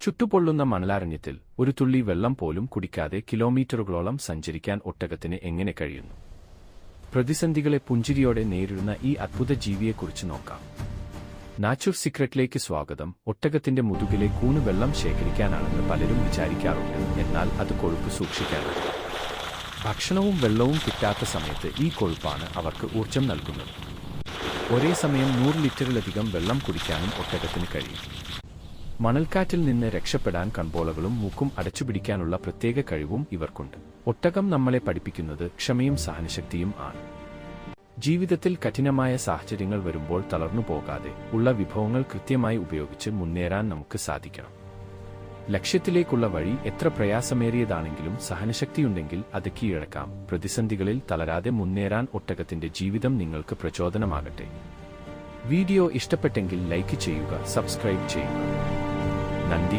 ചുട്ടുപൊള്ളുന്ന മണലാരണ്യത്തിൽ ഒരു തുള്ളി വെള്ളം പോലും കുടിക്കാതെ കിലോമീറ്ററുകളോളം സഞ്ചരിക്കാൻ ഒട്ടകത്തിന് എങ്ങനെ കഴിയുന്നു? പ്രതിസന്ധികളെ പുഞ്ചിരിയോടെ നേരിടുന്ന ഈ അദ്ഭുത ജീവിയെക്കുറിച്ച് നോക്കാം. നാച്ചുർ സീക്രട്ടിലേക്ക് സ്വാഗതം. ഒട്ടകത്തിന്റെ മുതുകിലെ കൂണ് വെള്ളം ശേഖരിക്കാനാണെന്ന് പലരും വിചാരിക്കാറുണ്ട്. എന്നാൽ അത് കൊഴുപ്പ് സൂക്ഷിക്കാനാണ്. ഭക്ഷണവും വെള്ളവും കിട്ടാത്ത സമയത്ത് ഈ കൊഴുപ്പാണ് അവർക്ക് ഊർജം നൽകുന്നത്. ഒരേ സമയം 100 ലിറ്ററിലധികം വെള്ളം കുടിക്കാനും ഒട്ടകത്തിന് കഴിയും. മണൽക്കാറ്റിൽ നിന്ന് രക്ഷപ്പെടാൻ കൺപോളകളും മൂക്കും അടച്ചുപിടിക്കാനുള്ള പ്രത്യേക കഴിവും ഇവർക്കുണ്ട്. ഒട്ടകം നമ്മളെ പഠിപ്പിക്കുന്നത് ക്ഷമയും സഹനശക്തിയും ആണ്. ജീവിതത്തിൽ കഠിനമായ സാഹചര്യങ്ങൾ വരുമ്പോൾ തളർന്നു പോകാതെ ഉള്ള വിഭവങ്ങൾ കൃത്യമായി ഉപയോഗിച്ച് മുന്നേറാൻ നമുക്ക് സാധിക്കണം. ലക്ഷ്യത്തിലേക്കുള്ള വഴി എത്ര പ്രയാസമേറിയതാണെങ്കിലും സഹനശക്തിയുണ്ടെങ്കിൽ അത് കീഴടക്കാം. പ്രതിസന്ധികളിൽ തളരാതെ മുന്നേറാൻ ഒട്ടകത്തിന്റെ ജീവിതം നിങ്ങൾക്ക് പ്രചോദനമാകട്ടെ. വീഡിയോ ഇഷ്ടപ്പെട്ടെങ്കിൽ ലൈക്ക് ചെയ്യുക, സബ്സ്ക്രൈബ് ചെയ്യുക. നന്ദി.